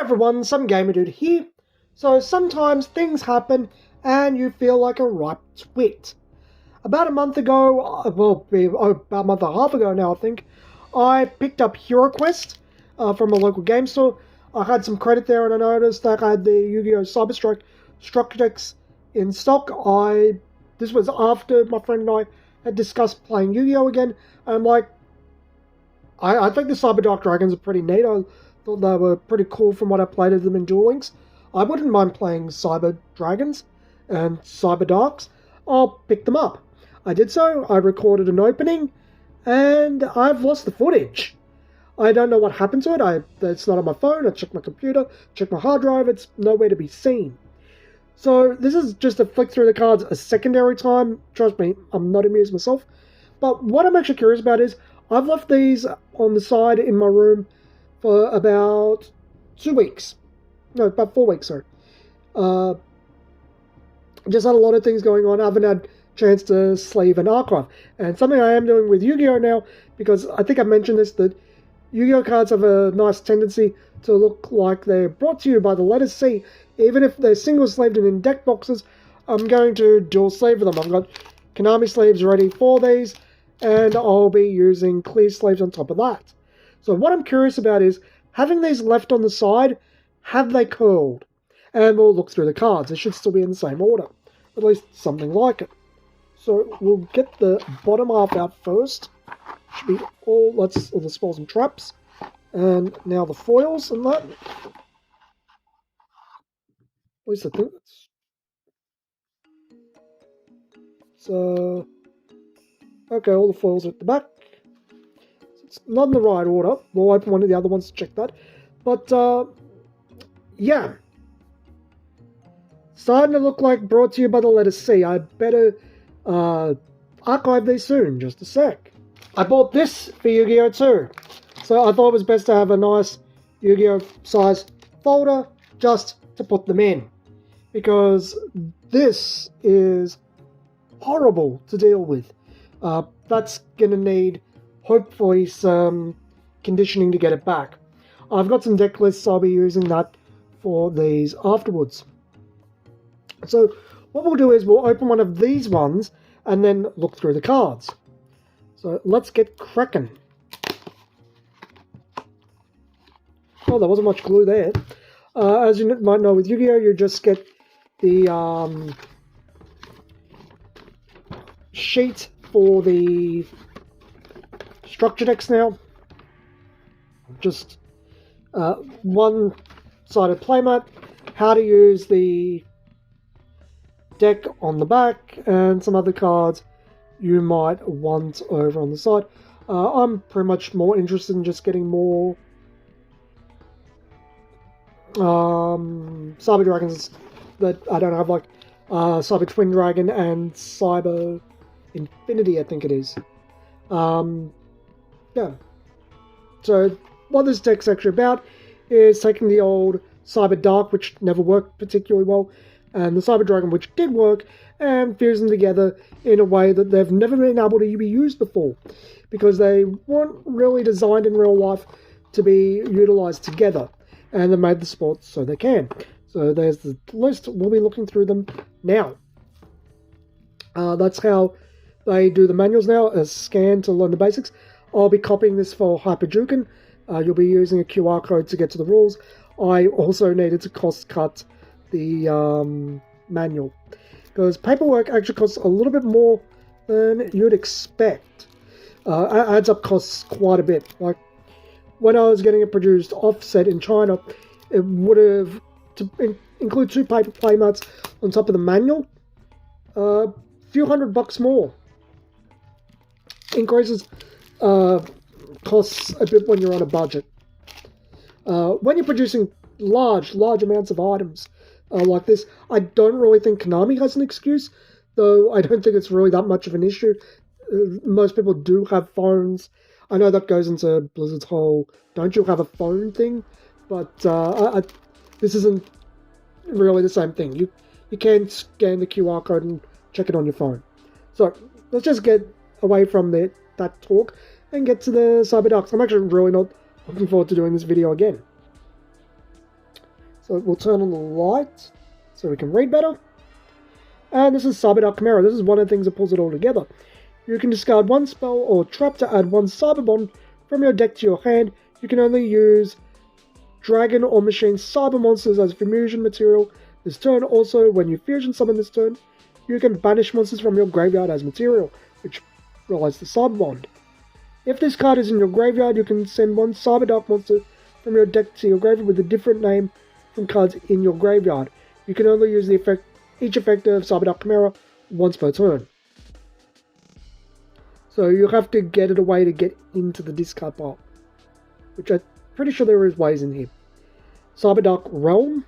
everyone, some gamer dude here. So sometimes things happen and you feel like a ripe twit. About a month ago, about a month and a half ago now I think, I picked up HeroQuest from a local game store. I had some credit there and I noticed that I had the Yu-Gi-Oh! Cyberstrike structure decks in stock. This was after my friend and I had discussed playing Yu-Gi-Oh! Again. And I'm like, I think the Cyber Dark Dragons are pretty neat. I thought they were pretty cool from what I played of them in Duel Links. I wouldn't mind playing Cyber Dragons and Cyber Darks. I'll pick them up. I did so, I recorded an opening, and I've lost the footage. I don't know what happened to it. It's not on my phone. I checked my computer, checked my hard drive. It's nowhere to be seen. So this is just a flick through the cards a secondary time. Trust me, I'm not amused myself. But what I'm actually curious about is I've left these on the side in my room for about 2 weeks. No, about 4 weeks, sorry. Just had a lot of things going on. I haven't had a chance to sleeve and archive. And something I am doing with Yu-Gi-Oh! Now, because I think I mentioned this, that Yu-Gi-Oh! Cards have a nice tendency to look like they're brought to you by the letter C. Even if they're single sleeved and in deck boxes, I'm going to dual sleeve them. I've got Konami sleeves ready for these, and I'll be using clear sleeves on top of that. So what I'm curious about is, having these left on the side, have they curled? And we'll look through the cards. They should still be in the same order. At least something like it. So we'll get the bottom half out first. Should be all the spells and traps. And now the foils and that. At least I think that's... So... Okay, all the foils are at the back. It's not in the right order. We'll open one of the other ones to check that. But, yeah. Starting to look like brought to you by the letter C. I better archive these soon. Just a sec. I bought this for Yu-Gi-Oh! Too. So I thought it was best to have a nice Yu-Gi-Oh! Size folder just to put them in. Because this is horrible to deal with. That's going to need, hopefully, some conditioning to get it back. I've got some deck lists. I'll be using that for these afterwards. So what we'll do is we'll open one of these ones and then look through the cards. So let's get cracking. Oh, there wasn't much glue there. As you might know with Yu-Gi-Oh! You just get the sheet for the structure decks now. Just one-sided playmat, how to use the deck on the back, and some other cards you might want over on the side. I'm pretty much more interested in just getting more Cyber Dragons that I don't have, like Cyber Twin Dragon and Cyber Infinity, I think it is. Yeah. So what this deck's actually about is taking the old Cyber Dark, which never worked particularly well, and the Cyber Dragon, which did work, and fusing together in a way that they've never been able to be used before, because they weren't really designed in real life to be utilized together, and they made the sport so they can. So there's the list. We'll be looking through them now. That's how they do the manuals now, a scan to learn the basics. I'll be copying this for Hyperjuken. You'll be using a QR code to get to the rules. I also needed to cost cut the manual, because paperwork actually costs a little bit more than you'd expect. Adds up costs quite a bit. Like when I was getting it produced offset in China, it would have to include 2 paper playmats on top of the manual. A few $100 more. Increases costs a bit when you're on a budget. When you're producing large amounts of items like this, I don't really think Konami has an excuse, though I don't think it's really that much of an issue. Most people do have phones. I know that goes into Blizzard's whole "don't you have a phone" thing, but this isn't really the same thing. You can scan the QR code and check it on your phone. So let's just get away from that talk and get to the Cyber Darks. I'm actually really not looking forward to doing this video again. So we'll turn on the light so we can read better. And this is Cyberdark Chimera. This is one of the things that pulls it all together. You can discard one spell or trap to add one Cyber Bond from your deck to your hand. You can only use Dragon or Machine Cyber Monsters as fusion material this turn. Also, when you fusion summon this turn, you can banish monsters from your graveyard as material, which relies the Cyber Bond. If this card is in your graveyard, you can send one Cyberdark monster from your deck to your graveyard with a different name from cards in your graveyard. You can only use each effect of Cyberdark Chimera once per turn. So you have to get it away to get into the discard pile, which I'm pretty sure there is ways in here. Cyberdark Realm,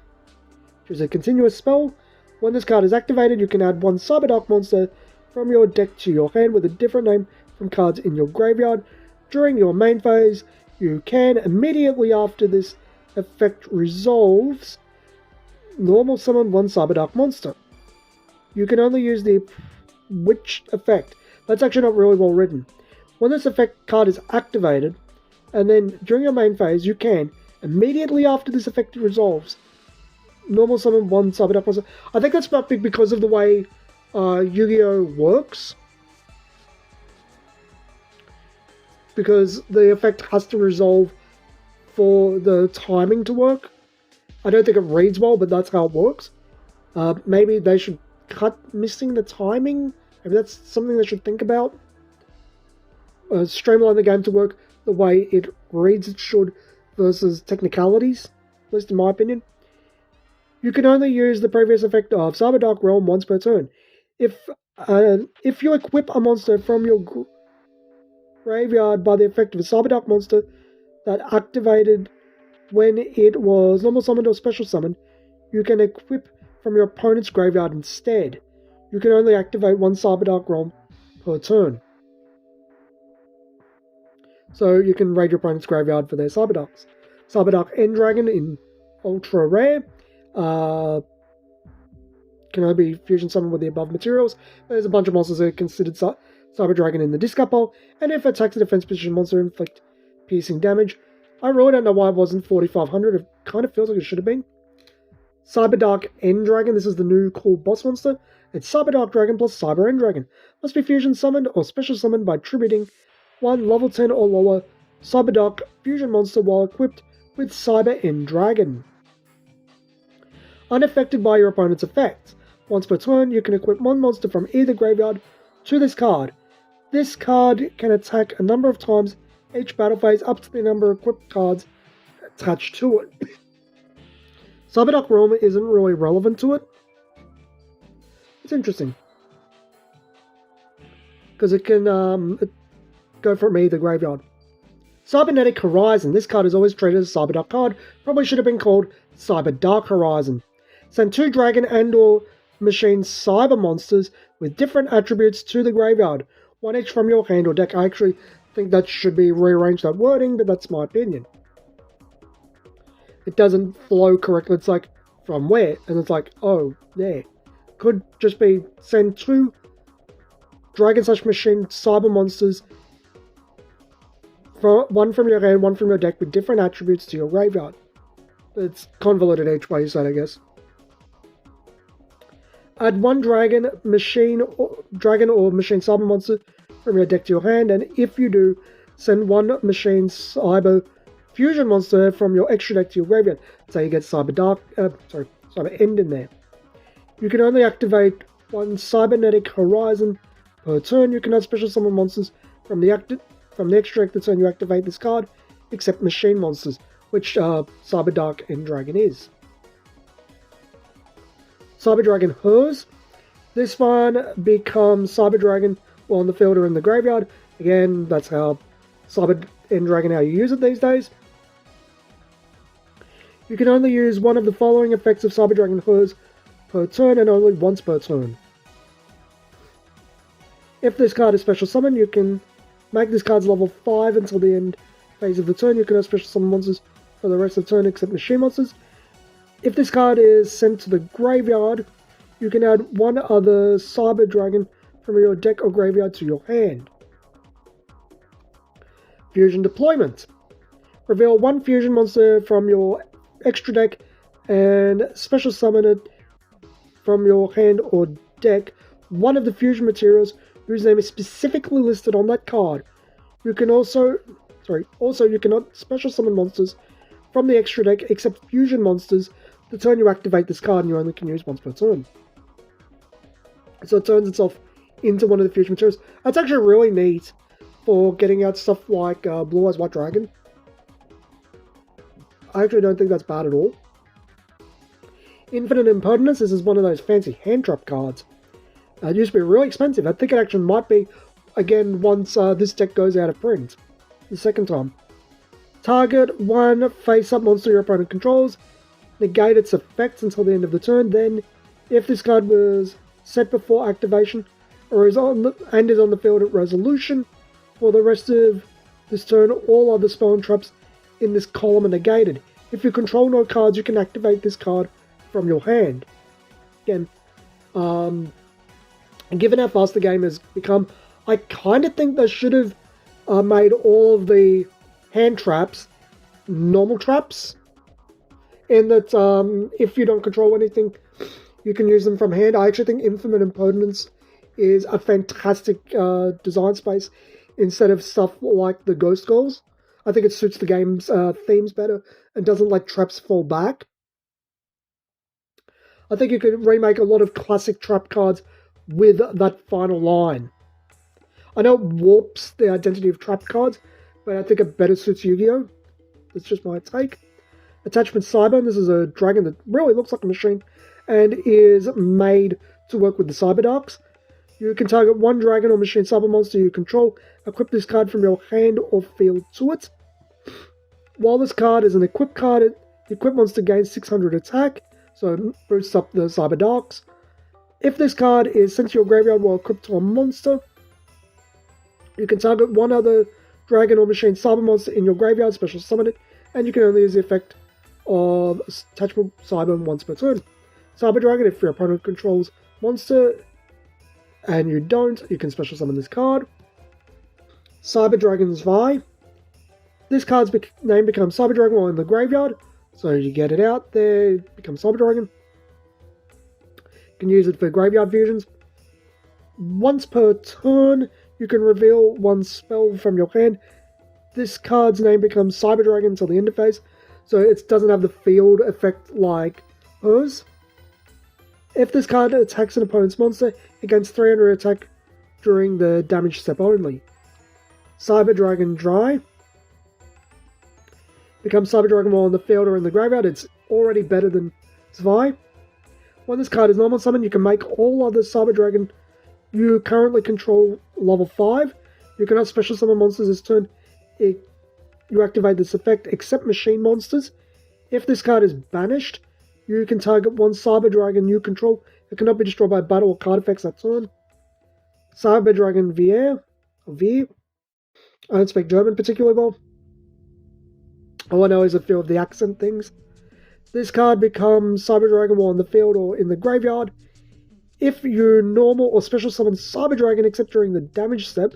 which is a continuous spell. When this card is activated, you can add one Cyberdark monster from your deck to your hand with a different name from cards in your graveyard. During your main phase, you can, immediately after this effect resolves, normal summon one Cyberdark monster. You can only use the Witch effect. That's actually not really well written. When this effect card is activated, and then during your main phase, you can, immediately after this effect resolves, normal summon one Cyberdark monster. I think that's not big because of the way Yu-Gi-Oh! Works. Because the effect has to resolve for the timing to work. I don't think it reads well, but that's how it works. Maybe they should cut missing the timing. Maybe that's something they should think about. Streamline the game to work the way it reads it should versus technicalities, at least in my opinion. You can only use the previous effect of Cyberdark Realm once per turn. If you equip a monster from your graveyard by the effect of a Cyberdark monster that activated when it was normal summoned or special summoned, you can equip from your opponent's graveyard instead. You can only activate one Cyberdark Realm per turn. So you can raid your opponent's graveyard for their Cyberdarks. Cyberdark End-Dragon in Ultra Rare. Can only be fusion summoned with the above materials. There's a bunch of monsters that are considered Cyber Dragon in the discard pile, and if attacks a defense position monster, inflict piercing damage. I really don't know why it wasn't 4,500. It kind of feels like it should have been. Cyberdark End-Dragon. This is the new cool boss monster. It's Cyberdark Dragon plus Cyber End-Dragon. Must be fusion summoned or special summoned by tributing one level 10 or lower Cyberdark fusion monster while equipped with Cyber End-Dragon. Unaffected by your opponent's effects. Once per turn, you can equip one monster from either graveyard to this card. This card can attack a number of times each battle phase up to the number of equipped cards attached to it. Cyberdark Realm isn't really relevant to it. It's interesting. Because it can go from either graveyard. Cybernetic Horizon. This card is always treated as a Cyberdark card. Probably should have been called Cyberdark Horizon. Send 2 dragon and or machine cyber monsters with different attributes to the graveyard. One each from your hand or deck. I actually think that should be rearranged, that wording, but that's my opinion. It doesn't flow correctly. It's like, from where? And it's like, oh, there. Could just be send 2 dragon/machine cyber monsters, one from your hand, one from your deck, with different attributes to your graveyard. It's convoluted each way you say it, I guess. Add 1 dragon or machine cyber monster from your deck to your hand, and if you do, send 1 machine cyber fusion monster from your extra deck to your graveyard. So you get Cyber End in there. You can only activate 1 Cybernetic Horizon per turn. You cannot special summon monsters from the extra deck the turn you activate this card, except machine monsters, which Cyberdark End-Dragon is. Cyber Dragon Hers. This one becomes Cyber Dragon while on the field or in the graveyard. Again, that's how Cyber End-Dragon, how you use it these days. You can only use one of the following effects of Cyber Dragon Hers per turn and only once per turn. If this card is special summoned, you can make this card's level 5 until the end phase of the turn. You can have special summon monsters for the rest of the turn except machine monsters. If this card is sent to the graveyard, you can add 1 other Cyber Dragon from your deck or graveyard to your hand. Fusion Deployment. Reveal 1 fusion monster from your extra deck and special summon it from your hand or deck one of the fusion materials whose name is specifically listed on that card. You can also you cannot special summon monsters from the extra deck except fusion monsters the turn you activate this card, and you only can use once per turn. So it turns itself into one of the fusion materials. That's actually really neat for getting out stuff like Blue Eyes White Dragon. I actually don't think that's bad at all. Infinite Impertinence, this is one of those fancy hand trap cards. It used to be really expensive. I think it actually might be, again, once this deck goes out of print. The second time. Target one face-up monster your opponent controls. Negate its effects until the end of the turn. Then, if this card was set before activation or is on the field at resolution, for the rest of this turn, all other spell and traps in this column are negated. If you control no cards, you can activate this card from your hand. Again, given how fast the game has become, I kind of think they should have made all of the hand traps normal traps, in that if you don't control anything, you can use them from hand. I actually think Infinite Impertinence is a fantastic design space instead of stuff like the Ghost Goals. I think it suits the game's themes better and doesn't let traps fall back. I think you could remake a lot of classic trap cards with that final line. I know it warps the identity of trap cards, but I think it better suits Yu-Gi-Oh! That's just my take. Attachment Cyber, this is a dragon that really looks like a machine and is made to work with the Cyber Darks. You can target one dragon or machine cyber monster you control, equip this card from your hand or field to it. While this card is an equip card, the equipped monster gains 600 attack, so it boosts up the Cyber Darks. If this card is sent to your graveyard while equipped to a monster, you can target one other dragon or machine cyber monster in your graveyard, special summon it, and you can only use the effect of Attachment Cyber once per turn. Cyber Dragon, if your opponent controls monster and you don't, you can special summon this card. Cyber Dragon's Vi. This card's name becomes Cyber Dragon while in the graveyard, so you get it out there, it becomes Cyber Dragon. You can use it for graveyard fusions. Once per turn, you can reveal one spell from your hand. This card's name becomes Cyber Dragon until the end of phase, so it doesn't have the field effect like hers. If this card attacks an opponent's monster, it gains 300 attack during the damage step only. Cyber Dragon Dry becomes Cyber Dragon while in the field or in the graveyard. It's already better than Zwei. When this card is normal summon, you can make all other Cyber Dragon you currently control level 5. You cannot special summon monsters this turn. You activate this effect except machine monsters. If this card is banished, you can target one Cyber Dragon you control. It cannot be destroyed by battle or card effects that turn. Cyber Dragon Vier. I don't speak German particularly well. All I know is a few of the accent things. This card becomes Cyber Dragon while in the field or in the graveyard. If you normal or special summon Cyber Dragon except during the damage step,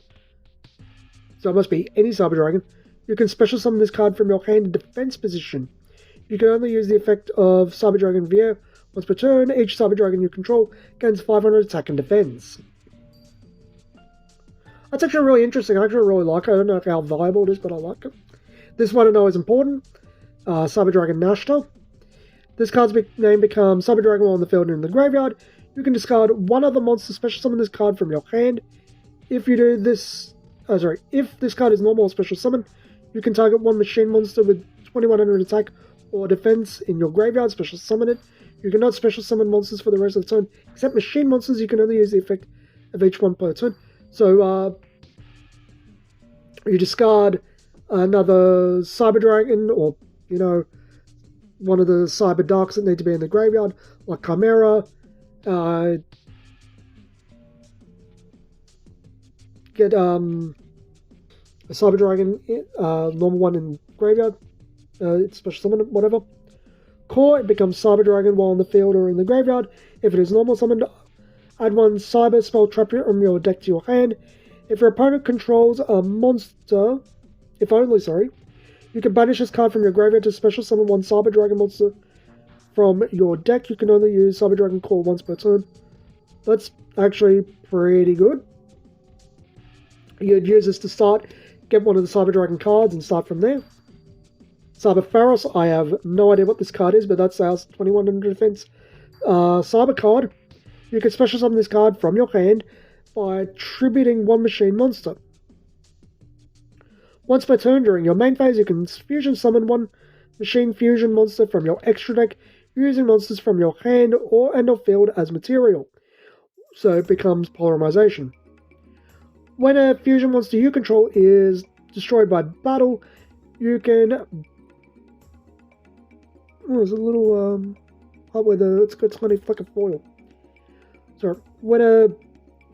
so it must be any Cyber Dragon, you can special summon this card from your hand in defense position. You can only use the effect of Cyber Dragon Vier once per turn. Each Cyber Dragon you control gains 500 attack and defense. That's actually really interesting. I actually really like it. I don't know how viable it is, but I like it. This one I know is important. Cyber Dragon Nashta. This card's name becomes Cyber Dragon while in the field and in the graveyard. You can discard one other monster, special summon this card from your hand. If you do this, if this card is normal or special summon, you can target one machine monster with 2100 attack or defense in your graveyard, special summon it. You cannot special summon monsters for the rest of the turn, except machine monsters. You can only use the effect of each one per turn. So you discard another Cyber Dragon, or one of the Cyber Darks that need to be in the graveyard, like Chimera. Get a Cyber Dragon, normal one in graveyard, special summon, whatever. Core, it becomes Cyber Dragon while in the field or in the graveyard. If it is normal summoned, add one Cyber spell trap from your deck to your hand. If your opponent controls a monster, you can banish this card from your graveyard to special summon one Cyber Dragon monster from your deck, you can only use Cyber Dragon Claw once per turn. That's actually pretty good. You'd use this to start, get one of the Cyber Dragon cards and start from there. Cyber Pharos, I have no idea what this card is, but that's our 2100 defense Cyber card. You can special summon this card from your hand by tributing one machine monster. Once per turn during your main phase, you can fusion summon one machine fusion monster from your extra deck using monsters from your hand or field as material. So it becomes Polymerization. When a fusion monster you control is destroyed by battle, you can... there's a little part where it's got tiny flick of foil. So when a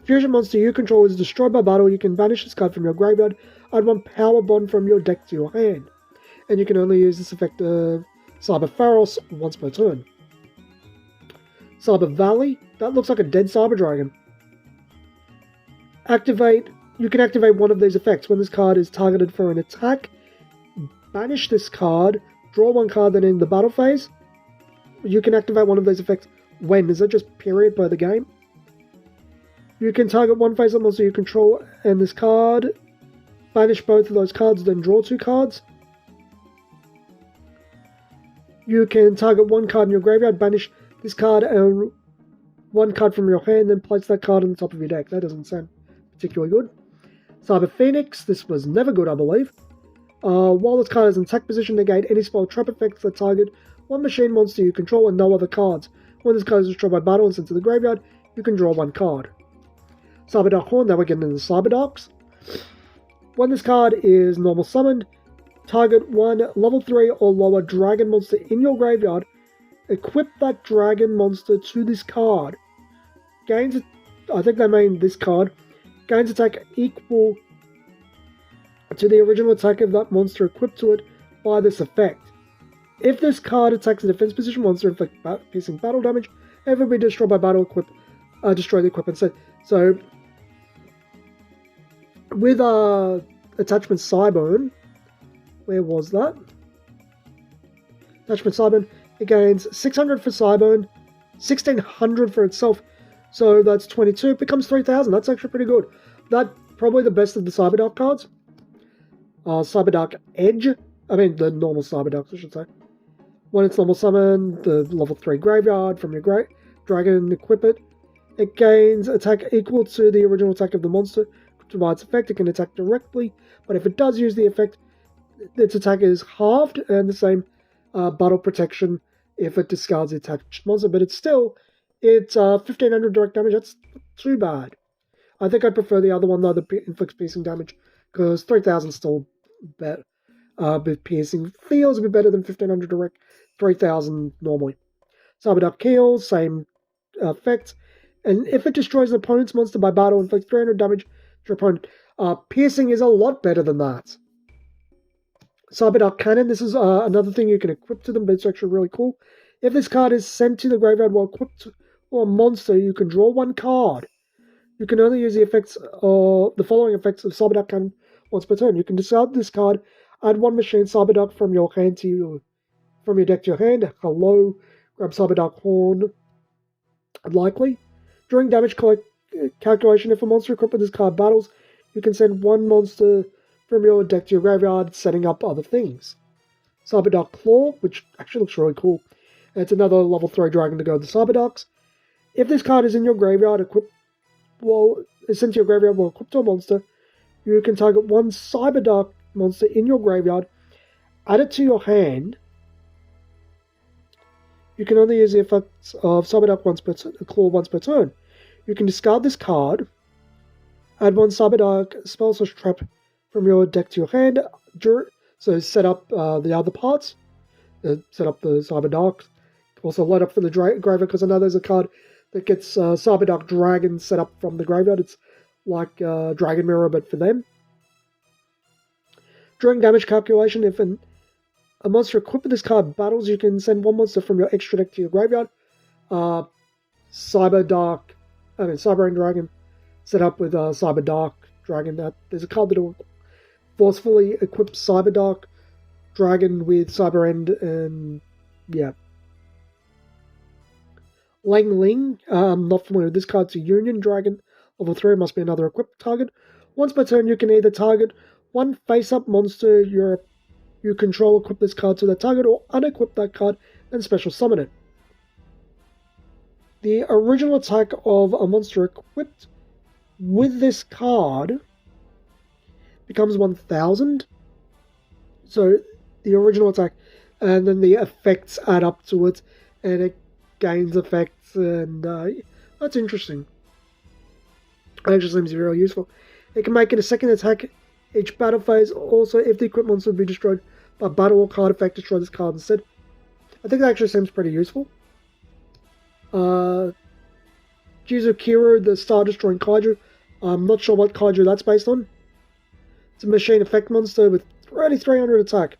fusion monster you control is destroyed by battle, you can banish this card from your graveyard, add one power bond from your deck to your hand. And you can only use this effect of Cyber Pharos once per turn. Cyber Valley, that looks like a dead Cyber Dragon. You can activate one of these effects. When this card is targeted for an attack, banish this card, draw one card, then in the battle phase, you can activate one of these effects. When? Is that just period by the game? You can target one face-up monster you control and this card, banish both of those cards, then draw two cards. You can target one card in your graveyard, banish this card and one card from your hand, then place that card on the top of your deck. That doesn't sound particularly good. Cyber Phoenix, this was never good, I believe. While this card is in attack position, negate any spell trap effects that target one machine monster you control and no other cards. When this card is destroyed by battle and sent to the graveyard, you can draw one card. Cyber Dark Horn, now we're getting into Cyber Darks. When this card is normal summoned, target one level 3 or lower dragon monster in your graveyard, equip that dragon monster to this card. Gains, I think they mean this card, gains attack equal to the original attack of that monster equipped to it by this effect. If this card attacks a defense position monster, inflict piercing battle damage, it will be destroyed by battle, destroy the equipment set. So, with attachment Cyburn, where was that? Attachment Cyburn, it gains 600 for Cyburn, 1600 for itself, so that's 22, it becomes 3000, that's actually pretty good. That's probably the best of the Cyberdark cards. Cyberdark Edge, the normal Cyberdarks, I should say. When it's normal summon, the level 3 graveyard from your dragon, equip it. It gains attack equal to the original attack of the monster. By its effect, it can attack directly, but if it does use the effect, its attack is halved, and the same battle protection if it discards the attached monster, but it's 1500 direct damage, that's not too bad. I think I'd prefer the other one though, that inflicts piercing damage, because 3000 is still better. But piercing feels a bit better than 1500 direct, 3000 normally. Cyberdark Keel, same effect, and if it destroys an opponent's monster by battle, inflicts 300 damage to your opponent. Piercing is a lot better than that. Cyberdark Cannon, this is another thing you can equip to them, but it's actually really cool. If this card is sent to the graveyard while equipped to a monster, you can draw one card. You can only use the following effects of Cyberdark Cannon once per turn. You can discard this card, add one machine Cyberdark from your deck to your hand. Hello, grab Cyberdark Horn. Likely. During damage calculation, if a monster equipped with this card battles, you can send one monster from your deck to your graveyard, setting up other things. Cyberdark Claw, which actually looks really cool. It's another level 3 dragon to go with the Cyberdarks. If this card is in your graveyard, is sent to your graveyard while equipped to a monster, you can target one Cyberdark monster in your graveyard, add it to your hand. You can only use the effects of Cyberdark Claw once per turn. You can discard this card, add one Cyberdark spell/trap from your deck to your hand, so set up the other parts, set up the Cyberdark, also load up for the graveyard, because I know there's a card that gets Cyberdark Dragon set up from the graveyard. It's like Dragon Mirror, but for them. During damage calculation, if a monster equipped with this card battles, you can send one monster from your extra deck to your graveyard. Cyber End Dragon, set up with Cyberdark Dragon. There's a card that will forcefully equip Cyberdark Dragon with Cyber End, and yeah. Lang Ling, I'm not familiar with this card. It's a Union Dragon. Level 3 must be another equipped target. Once per turn, you can either target one face-up monster you control, equip this card to that target, or unequip that card and special summon it. The original attack of a monster equipped with this card becomes 1000. So the original attack, and then the effects add up to it, and it gains effects, and that's interesting. It actually seems really useful. It can make it a second attack each battle phase. Also, if the equipped monster would be destroyed by battle or card effect, destroy this card instead. I think that actually seems pretty useful. Jizukiro, the star-destroying kaiju. I'm not sure what kaiju that's based on. It's a machine effect monster with 3300 attack.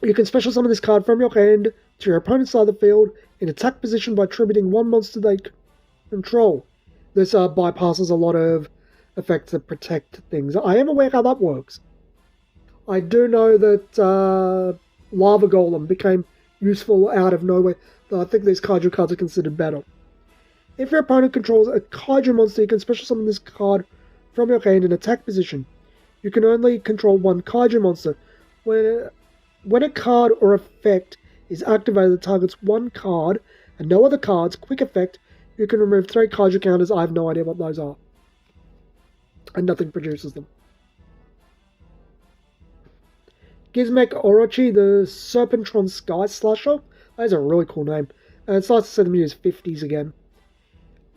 You can special summon this card from your hand to your opponent's side of the field in attack position by attributing one monster they control. This bypasses a lot of effects that protect things. I am aware how that works. I do know that Lava Golem became useful out of nowhere, though I think these kaiju cards are considered better. If your opponent controls a kaiju monster, you can special summon this card from your hand in attack position. You can only control one kaiju monster. When a card or effect is activated that targets one card and no other cards, quick effect, you can remove 3 kaiju counters. I have no idea what those are. And nothing produces them. Gizmek Orochi, the Serpentron Sky Slasher. That's a really cool name. And it's nice to see them use 50s again.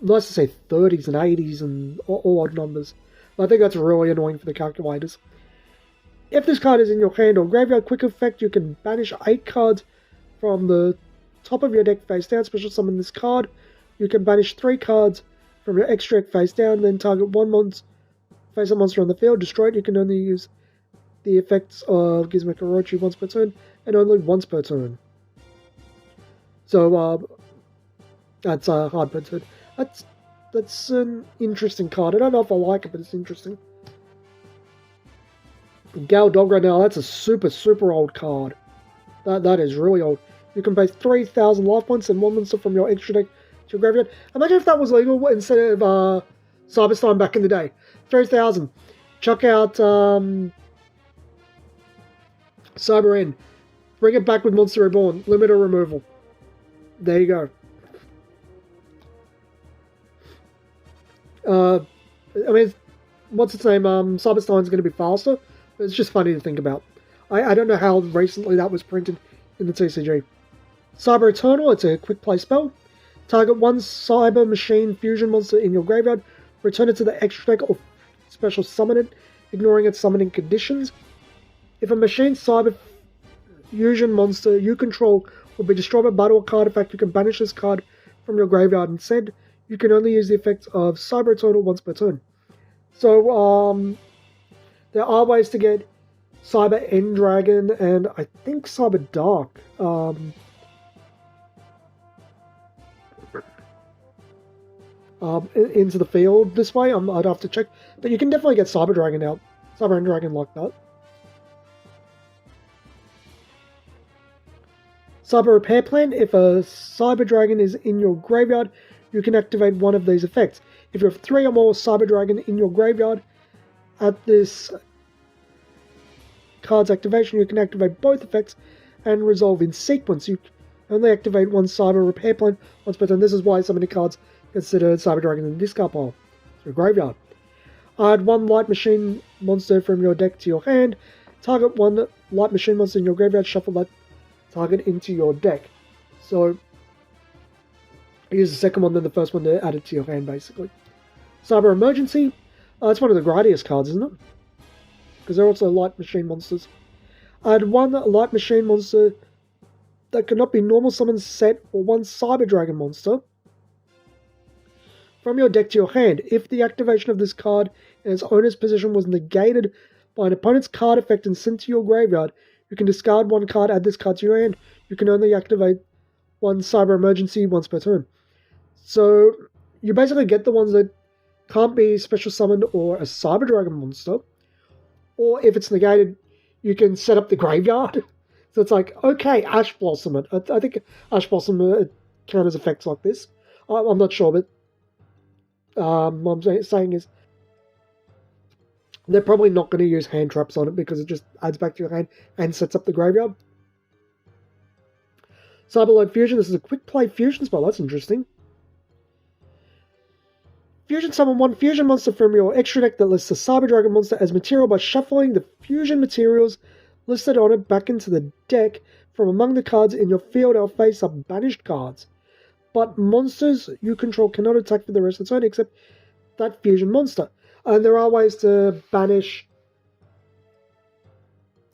Nice to say 30s and 80s and all odd numbers. I think that's really annoying for the calculators. If this card is in your hand or graveyard, quick effect, you can banish 8 cards from the top of your deck face down, special summon this card. You can banish 3 cards from your extra deck face down, then target one face-up monster on the field, destroy it. You can only use the effects of Gizmek Orochi once per turn, and only once per turn. So, that's hard per turn. That's an interesting card. I don't know if I like it, but it's interesting. Gal Dogra now, that's a super old card. That is really old. You can pay 3,000 life points and one monster from your extra deck to your graveyard. Imagine if that was legal instead of Cyberstein back in the day. 3,000. Chuck out Cyber End. Bring it back with Monster Reborn. Limiter removal. There you go. I mean, what's its name? Cyberstein's going to be faster. It's just funny to think about. I don't know how recently that was printed in the TCG. Cyber Eternal, it's a quick play spell. Target one Cyber Machine Fusion monster in your graveyard. Return it to the extra deck or special summon it, ignoring its summoning conditions. If a Machine Cyber Fusion monster you control will be destroyed by battle or card effect, you can banish this card from your graveyard instead. You can only use the effects of Cyber Eternal once per turn. So, there are ways to get Cyber End Dragon and I think Cyber Dark. Into the field this way. I'd have to check. But you can definitely get Cyber Dragon out. Cyber End Dragon like that. Cyber Repair Plan. If a Cyber Dragon is in your graveyard, you can activate one of these effects. If you have 3 or more Cyber Dragon in your graveyard, at this card's activation, you can activate both effects and resolve in sequence. You only activate one Cyber Repair Plan once per turn. This is why so many cards consider Cyber Dragon in the discard pile. Your graveyard. Add one Light Machine monster from your deck to your hand. Target one Light Machine monster in your graveyard. Shuffle that target into your deck. So, use the second one, then the first one to add it to your hand, basically. Cyber Emergency. It's one of the Gradius cards, isn't it? Because they're also Light Machine monsters. Add one Light Machine monster that cannot be normal summon set or one Cyber Dragon monster from your deck to your hand. If the activation of this card in its owner's position was negated by an opponent's card effect and sent to your graveyard, you can discard one card, add this card to your hand. You can only activate one Cyber Emergency once per turn. So, you basically get the ones that can't be special summoned or a Cyber Dragon monster. Or if it's negated, you can set up the graveyard. So it's like, okay, Ash Blossom it. I think Ash Blossom counters effects like this. I'm not sure, but what I'm saying is they're probably not going to use hand traps on it because it just adds back to your hand and sets up the graveyard. Cyberload Fusion, this is a quick play fusion spell, that's interesting. Fusion summon one fusion monster from your extra deck that lists a Cyber Dragon monster as material by shuffling the fusion materials listed on it back into the deck from among the cards in your field or face up banished cards. But monsters you control cannot attack for the rest of the turn except that fusion monster. And there are ways to banish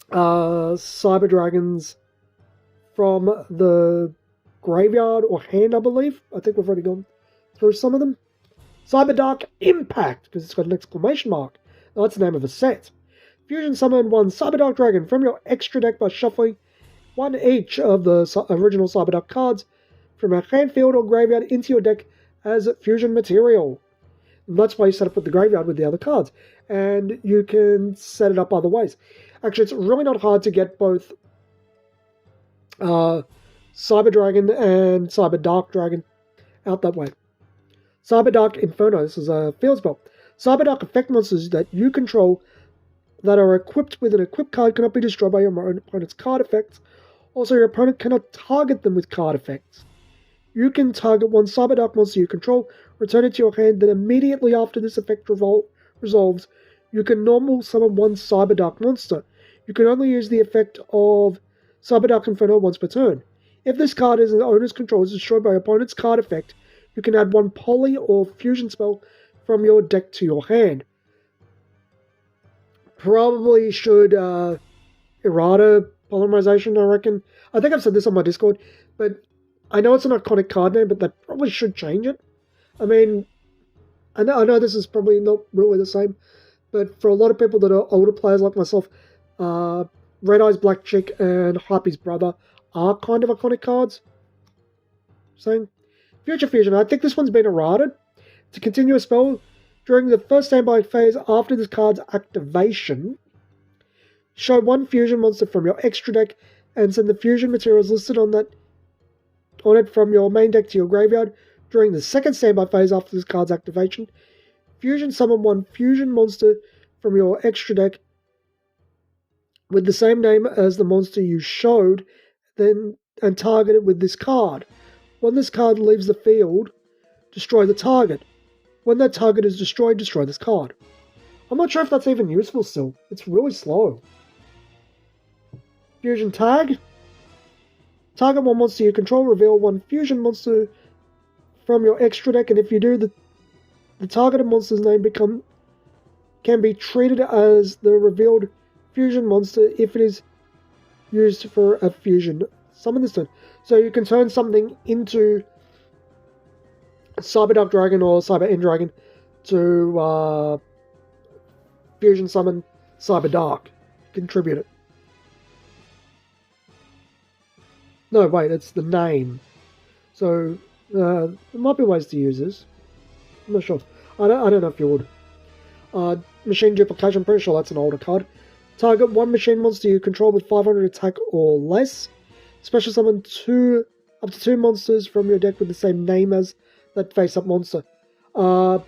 Cyber Dragons from the graveyard or hand, I believe. I think we've already gone through some of them. Cyber Dark Impact, because it's got an exclamation mark. Now, that's the name of a set. Fusion summon one Cyber Dark Dragon from your extra deck by shuffling one each of the original Cyber Dark cards from a hand, field, or graveyard into your deck as fusion material. And that's why you set up with the graveyard with the other cards. And you can set it up other ways. Actually, it's really not hard to get both Cyber Dragon and Cyber Dark Dragon out that way. Cyber Dark Inferno, this is a field spell. Cyber Dark effect monsters that you control that are equipped with an equipped card cannot be destroyed by your opponent's card effects. Also, your opponent cannot target them with card effects. You can target one Cyber Dark monster you control, return it to your hand, then immediately after this effect resolves, you can normal summon one Cyber Dark monster. You can only use the effect of Cyber Dark Inferno once per turn. If this card is in the owner's control is destroyed by your opponent's card effect, you can add one poly or fusion spell from your deck to your hand. Probably should errata polymerization, I reckon. I think I've said this on my Discord, but I know it's an iconic card name, but they probably should change it. I mean, I know this is probably not really the same, but for a lot of people that are older players like myself, Red Eyes Black Chick and Hype's Brother are kind of iconic cards. Saying Future Fusion, I think this one's been errated. To continue a spell during the first standby phase after this card's activation, show one fusion monster from your extra deck and send the fusion materials listed on it from your main deck to your graveyard. During the second standby phase after this card's activation, fusion summon one fusion monster from your extra deck with the same name as the monster you showed, and target it with this card. When this card leaves the field, destroy the target. When that target is destroyed, destroy this card. I'm not sure if that's even useful still. It's really slow. Fusion Tag. Target one monster you control, reveal one fusion monster from your extra deck, and if you do, the targeted monster's name can be treated as the revealed fusion monster if it is used for a fusion summon this turn. So you can turn something into Cyber Dark Dragon or Cyber End Dragon to fusion summon Cyber Dark. Contribute it. No, wait, it's the name. So there might be ways to use this. I'm not sure. I don't know if you would. Machine Duplication, I'm pretty sure that's an older card. Target one machine monster you control with 500 attack or less. Special summon up to two monsters from your deck with the same name as that face-up monster. You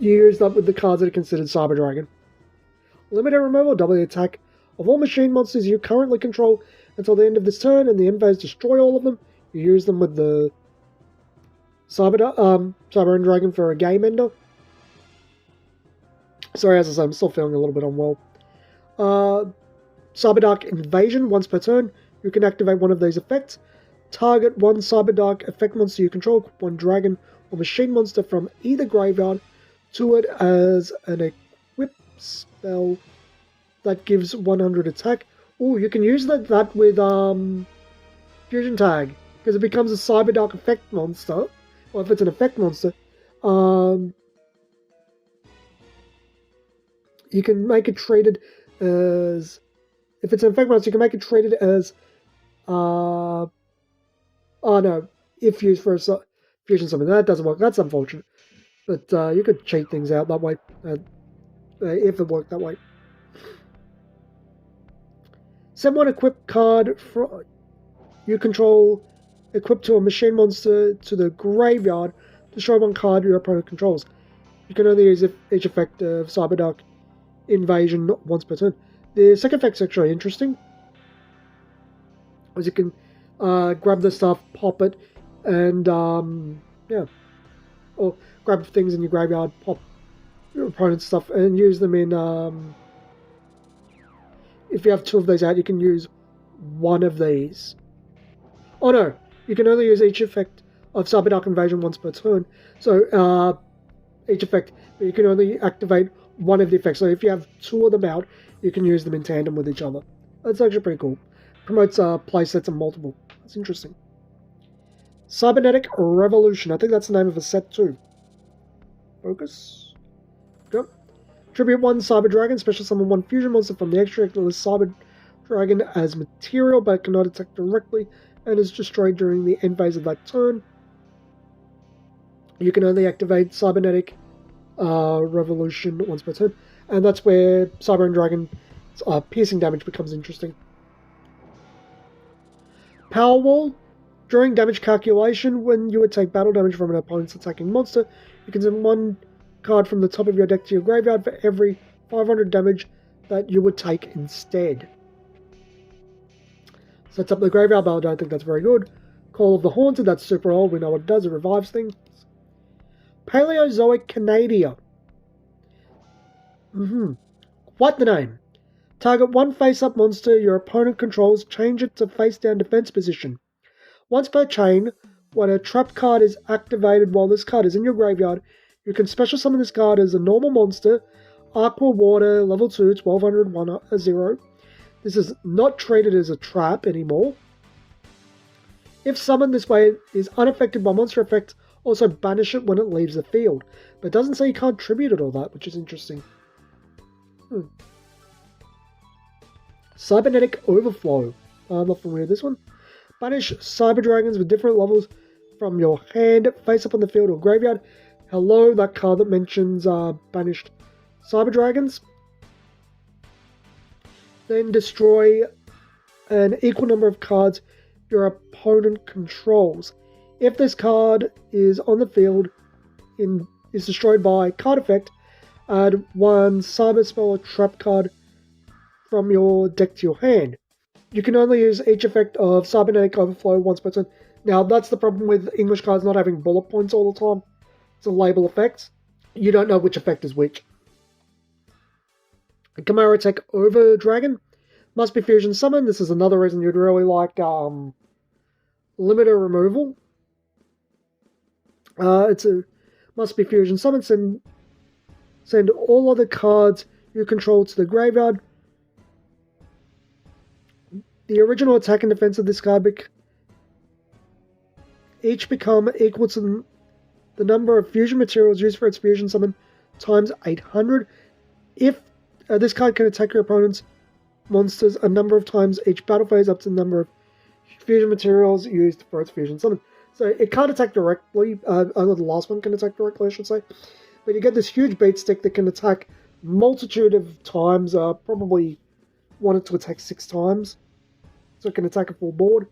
use that with the cards that are considered Cyber Dragon. Limited removal, double the attack of all machine monsters you currently control until the end of this turn, and the end phase destroy all of them. You use them with the Cyber End Dragon for a game ender. Sorry, as I say, I'm still feeling a little bit unwell. Cyber Dark Invasion, once per turn. You can activate one of these effects. Target one Cyber Dark effect monster you control, one dragon or machine monster from either graveyard to it as an equip spell that gives 100 attack. Oh, you can use that with Fusion Tag, because it becomes a Cyber Dark effect monster. Or if it's an effect monster, you can make it treated as... If it's an effect monster, you can make it treated as... oh no, if used for a fusion summon. That doesn't work. That's unfortunate. But you could cheat things out that way. If it worked that way. Send one equipped card you control equipped to a machine monster to the graveyard, destroy one card your opponent controls. You can only use each effect of Cyberdark Invasion once per turn. The second effect's actually interesting, as you can grab the stuff, pop it, and yeah, or grab things in your graveyard, pop your opponent's stuff, and use them in. If you have two of these out, you can use one of these. Oh no, you can only use each effect of Cyberdark Invasion once per turn. So each effect, but you can only activate one of the effects. So if you have two of them out, you can use them in tandem with each other. That's actually pretty cool. Promotes play sets of multiple. That's interesting. Cybernetic Revolution. I think that's the name of a set too. Focus. Go. Tribute 1 Cyber Dragon. Special summon 1 fusion monster from the extract list Cyber Dragon as material, but cannot attack directly and is destroyed during the end phase of that turn. You can only activate Cybernetic Revolution once per turn, and that's where Cyber and Dragon piercing damage becomes interesting. Power Wall. During damage calculation, when you would take battle damage from an opponent's attacking monster, you can send one card from the top of your deck to your graveyard for every 500 damage that you would take instead. Sets up the graveyard, but I don't think that's very good. Call of the Haunted, that's super old, we know what it does, it revives things. Paleozoic Canadia. Quite the name. Target one face-up monster your opponent controls, change it to face-down defense position. Once per chain, when a trap card is activated while this card is in your graveyard, you can special summon this card as a normal monster, Aqua Water, level 2, 1200, 0. This is not treated as a trap anymore. If summoned this way, it is unaffected by monster effects. Also banish it when it leaves the field. But it doesn't say you can't tribute it or that, which is interesting. Cybernetic Overflow. I'm not familiar with this one. Banish Cyber Dragons with different levels from your hand, face up on the field or graveyard. Hello, that card that mentions banished Cyber Dragons. Then destroy an equal number of cards your opponent controls. If this card is on the field, is destroyed by card effect, add one Cyber Spell or Trap card from your deck to your hand. You can only use each effect of Cybernetic Overflow once per turn. Now, that's the problem with English cards not having bullet points all the time. It's a label effect. You don't know which effect is which. Chimera Tech Over Dragon. Must be fusion summon. This is another reason you'd really like limiter removal. It's a must be fusion summon. Send all other cards you control to the graveyard. The original attack and defense of this card each become equal to the number of fusion materials used for its fusion summon times 800. If this card can attack your opponent's monsters a number of times each battle phase up to the number of fusion materials used for its fusion summon. So it can't attack directly, only the last one can attack directly, I should say. But you get this huge beat stick that can attack multitude of times, probably wanted to attack 6 times. So it can attack a full board.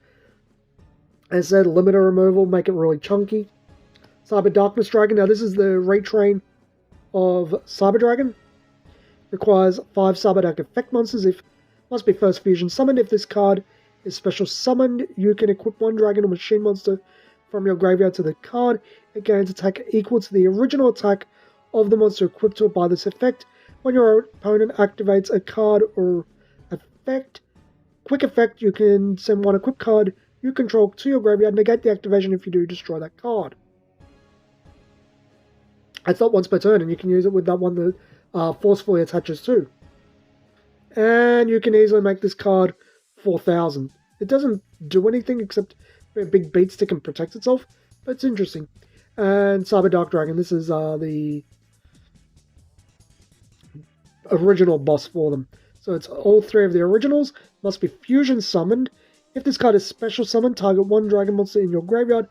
As I said, limiter removal, make it really chunky. Cyber Darkness Dragon. Now this is the retrain of Cyber Dragon. Requires 5 Cyber Dark effect monsters. Must be first fusion summoned. If this card is special summoned, you can equip one dragon or machine monster from your graveyard to the card. It gains attack equal to the original attack of the monster equipped to it by this effect. When your opponent activates a card or effect, quick effect, you can send one equipped card you control to your graveyard, negate the activation if you do destroy that card. It's not once per turn, and you can use it with that one that forcefully attaches too. And you can easily make this card 4,000. It doesn't do anything except a big beat stick and protect itself, but it's interesting. And Cyber Dark Dragon, this is the original boss for them. So it's all 3 of the originals, must be fusion summoned. If this card is special summoned, target one dragon monster in your graveyard.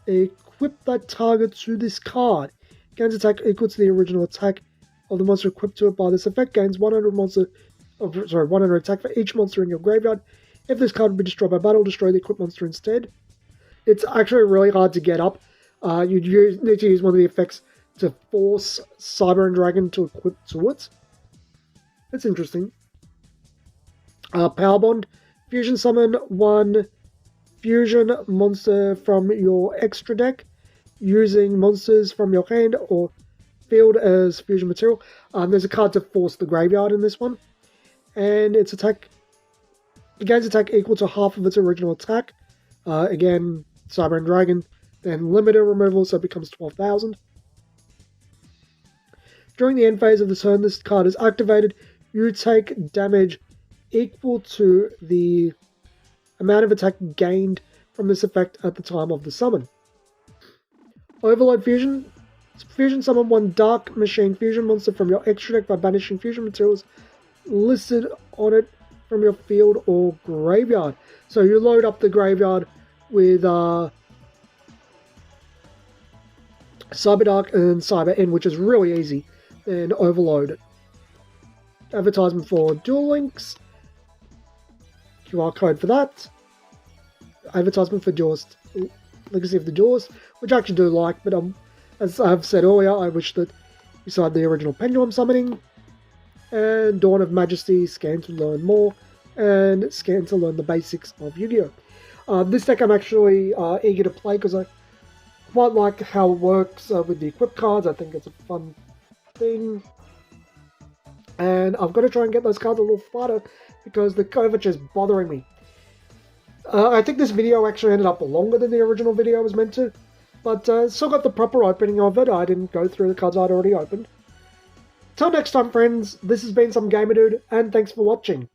Equip that target to this card. Gains attack equal to the original attack of the monster equipped to it by this effect. Gains 100 100 attack for each monster in your graveyard. If this card would be destroyed by battle, destroy the equipped monster instead. It's actually really hard to get up. Need to use one of the effects to force Cyber and Dragon to equip to it. That's interesting. Power Bond. Fusion summon one fusion monster from your extra deck using monsters from your hand or field as fusion material. There's a card to force the graveyard in this one. And its attack... It gains attack equal to half of its original attack. Again, Cyber and Dragon. Then limiter removal, so it becomes 12,000. During the end phase of the turn, this card is activated. You take damage equal to the amount of attack gained from this effect at the time of the summon. Overload Fusion. Fusion summon one Dark Machine Fusion monster from your extra deck by banishing fusion materials listed on it from your field or graveyard. So you load up the graveyard with Cyber Dark and Cyber End, which is really easy. Then overload. Advertisement for Duel Links. QR code for that. Advertisement for Duelist, Legacy of the Duelist, which I actually do like, but as I've said earlier, I wish that beside the original Pendulum summoning, and Dawn of Majesty, scan to learn more, and scan to learn the basics of Yu-Gi-Oh! This deck I'm actually eager to play because I quite like how it works with the equip cards. I think it's a fun thing. And I've got to try and get those cards a little farther because the coverage is bothering me. I think this video actually ended up longer than the original video was meant to, but still got the proper opening of it. I didn't go through the cards I'd already opened. Till next time, friends, this has been Some Gamer Dude, and thanks for watching.